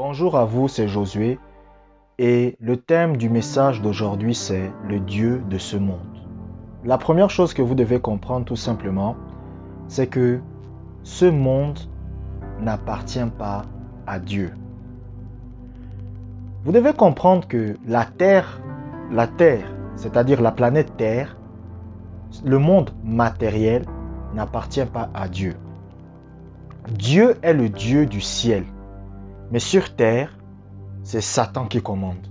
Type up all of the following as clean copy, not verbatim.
Bonjour à vous, c'est Josué et le thème du message d'aujourd'hui c'est le Dieu de ce monde. La première chose que vous devez comprendre tout simplement, c'est que ce monde n'appartient pas à Dieu. Vous devez comprendre que la Terre, c'est-à-dire la planète Terre, le monde matériel n'appartient pas à Dieu. Dieu est le Dieu du ciel. Mais sur terre, c'est Satan qui commande.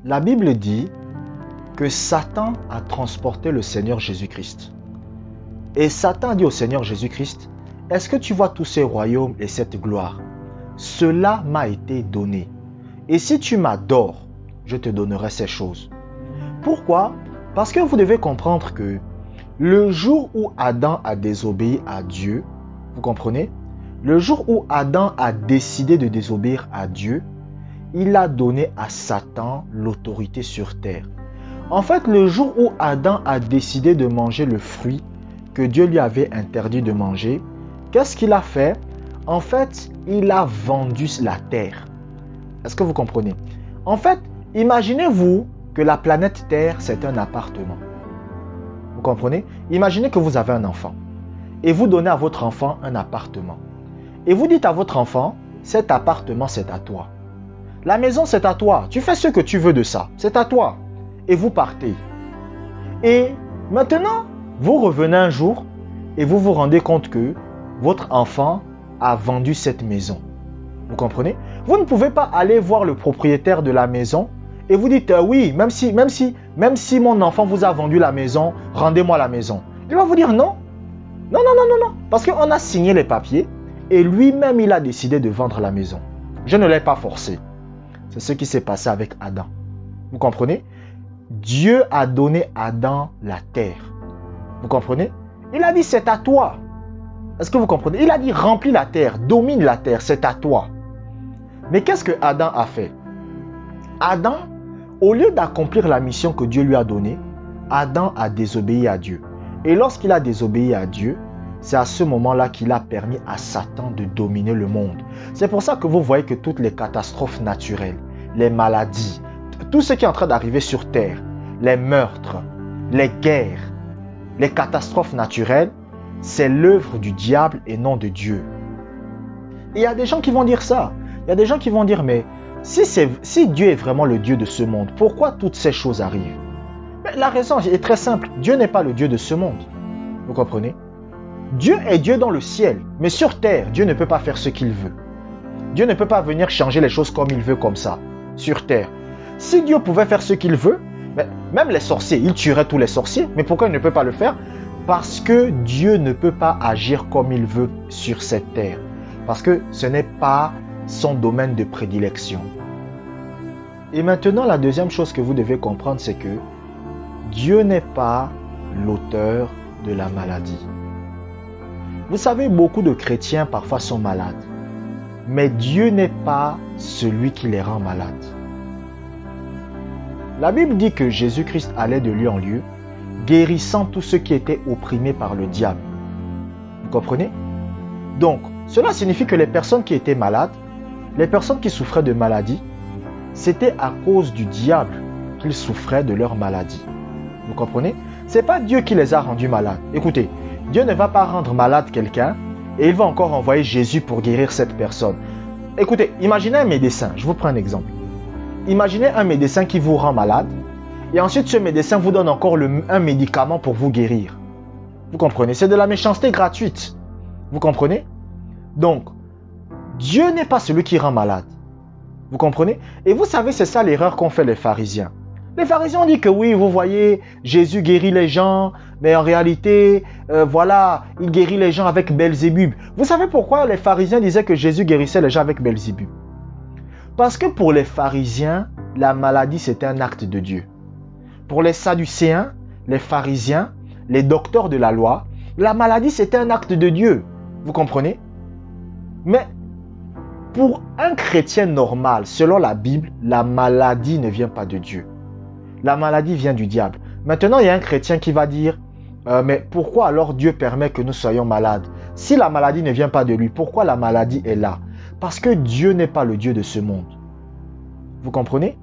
La Bible dit que Satan a transporté le Seigneur Jésus-Christ. Et Satan dit au Seigneur Jésus-Christ, est-ce que tu vois tous ces royaumes et cette gloire? Cela m'a été donné. Et si tu m'adores, je te donnerai ces choses. Pourquoi? Parce que vous devez comprendre que le jour où Adam a désobéi à Dieu, vous comprenez? Le jour où Adam a décidé de désobéir à Dieu, il a donné à Satan l'autorité sur terre. En fait, le jour où Adam a décidé de manger le fruit que Dieu lui avait interdit de manger, qu'est-ce qu'il a fait? En fait, il a vendu la terre. Est-ce que vous comprenez? En fait, imaginez-vous que la planète Terre, c'est un appartement. Vous comprenez? Imaginez que vous avez un enfant et vous donnez à votre enfant un appartement. Et vous dites à votre enfant, cet appartement c'est à toi. La maison c'est à toi. Tu fais ce que tu veux de ça. C'est à toi. Et vous partez. Et maintenant, vous revenez un jour et vous vous rendez compte que votre enfant a vendu cette maison. Vous comprenez? Vous ne pouvez pas aller voir le propriétaire de la maison et vous dites oui, même si mon enfant vous a vendu la maison, rendez-moi la maison. Il va vous dire non. Non. Parce qu'on a signé les papiers. Et lui-même, il a décidé de vendre la maison. Je ne l'ai pas forcé. C'est ce qui s'est passé avec Adam. Vous comprenez? Dieu a donné à Adam la terre. Vous comprenez? Il a dit, c'est à toi. Est-ce que vous comprenez? Il a dit, remplis la terre, domine la terre, c'est à toi. Mais qu'est-ce que Adam a fait? Adam, au lieu d'accomplir la mission que Dieu lui a donnée, Adam a désobéi à Dieu. Et lorsqu'il a désobéi à Dieu, c'est à ce moment-là qu'il a permis à Satan de dominer le monde. C'est pour ça que vous voyez que toutes les catastrophes naturelles, les maladies, tout ce qui est en train d'arriver sur Terre, les meurtres, les guerres, les catastrophes naturelles, c'est l'œuvre du diable et non de Dieu. Et il y a des gens qui vont dire ça. Il y a des gens qui vont dire, mais si Dieu est vraiment le Dieu de ce monde, pourquoi toutes ces choses arrivent? Mais la raison est très simple. Dieu n'est pas le Dieu de ce monde. Vous comprenez? Dieu est Dieu dans le ciel, mais sur terre, Dieu ne peut pas faire ce qu'il veut. Dieu ne peut pas venir changer les choses comme il veut, comme ça, sur terre. Si Dieu pouvait faire ce qu'il veut, même les sorciers, il tuerait tous les sorciers. Mais pourquoi il ne peut pas le faire? Parce que Dieu ne peut pas agir comme il veut sur cette terre. Parce que ce n'est pas son domaine de prédilection. Et maintenant, la deuxième chose que vous devez comprendre, c'est que Dieu n'est pas l'auteur de la maladie. Vous savez, beaucoup de chrétiens parfois sont malades. Mais Dieu n'est pas celui qui les rend malades. La Bible dit que Jésus-Christ allait de lieu en lieu, guérissant tous ceux qui étaient opprimés par le diable. Vous comprenez? Donc, cela signifie que les personnes qui étaient malades, les personnes qui souffraient de maladies, c'était à cause du diable qu'ils souffraient de leur maladie. Vous comprenez? Ce n'est pas Dieu qui les a rendus malades. Écoutez, Dieu ne va pas rendre malade quelqu'un et il va encore envoyer Jésus pour guérir cette personne. Écoutez, imaginez un médecin. Je vous prends un exemple. Imaginez un médecin qui vous rend malade et ensuite ce médecin vous donne encore un médicament pour vous guérir. Vous comprenez? C'est de la méchanceté gratuite. Vous comprenez? Donc, Dieu n'est pas celui qui rend malade. Vous comprenez? Et vous savez, c'est ça l'erreur qu'ont fait les pharisiens. Les pharisiens ont dit que oui, vous voyez, Jésus guérit les gens, mais en réalité, voilà, il guérit les gens avec Belzébub. Vous savez pourquoi les pharisiens disaient que Jésus guérissait les gens avec Belzébub? Parce que pour les pharisiens, la maladie c'était un acte de Dieu. Pour les sadducéens, les pharisiens, les docteurs de la loi, la maladie c'était un acte de Dieu. Vous comprenez? Mais pour un chrétien normal, selon la Bible, la maladie ne vient pas de Dieu. La maladie vient du diable. Maintenant, il y a un chrétien qui va dire, mais pourquoi alors Dieu permet que nous soyons malades? Si la maladie ne vient pas de lui, pourquoi la maladie est là? Parce que Dieu n'est pas le Dieu de ce monde. Vous comprenez?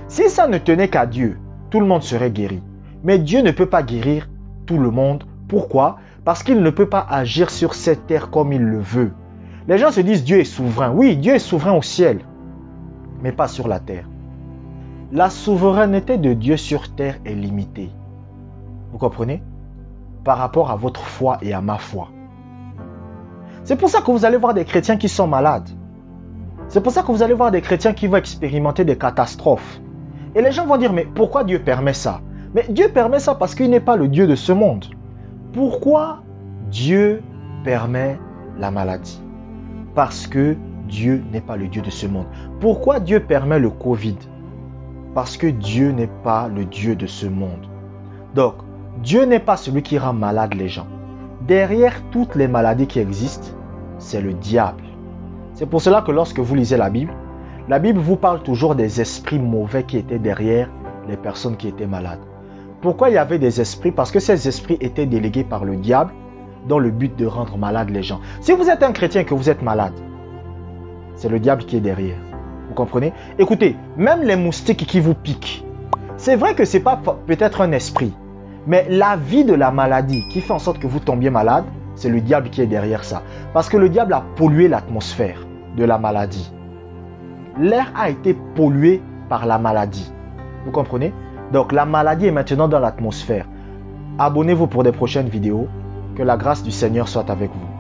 Si ça ne tenait qu'à Dieu, tout le monde serait guéri. Mais Dieu ne peut pas guérir tout le monde. Pourquoi? Parce qu'il ne peut pas agir sur cette terre comme il le veut. Les gens se disent Dieu est souverain. Oui, Dieu est souverain au ciel, mais pas sur la terre. La souveraineté de Dieu sur terre est limitée. Vous comprenez? Par rapport à votre foi et à ma foi. C'est pour ça que vous allez voir des chrétiens qui sont malades. C'est pour ça que vous allez voir des chrétiens qui vont expérimenter des catastrophes. Et les gens vont dire, mais pourquoi Dieu permet ça? Mais Dieu permet ça parce qu'il n'est pas le Dieu de ce monde. Pourquoi Dieu permet la maladie? Parce que Dieu n'est pas le Dieu de ce monde. Pourquoi Dieu permet le Covid? Parce que Dieu n'est pas le Dieu de ce monde. Donc, Dieu n'est pas celui qui rend malade les gens. Derrière toutes les maladies qui existent, c'est le diable. C'est pour cela que lorsque vous lisez la Bible vous parle toujours des esprits mauvais qui étaient derrière les personnes qui étaient malades. Pourquoi il y avait des esprits? Parce que ces esprits étaient délégués par le diable dans le but de rendre malades les gens. Si vous êtes un chrétien et que vous êtes malade, c'est le diable qui est derrière. Vous comprenez? Écoutez, même les moustiques qui vous piquent, c'est vrai que ce n'est pas peut-être un esprit, mais la vie de la maladie qui fait en sorte que vous tombiez malade, c'est le diable qui est derrière ça. Parce que le diable a pollué l'atmosphère de la maladie. L'air a été pollué par la maladie. Vous comprenez? Donc la maladie est maintenant dans l'atmosphère. Abonnez-vous pour des prochaines vidéos. Que la grâce du Seigneur soit avec vous.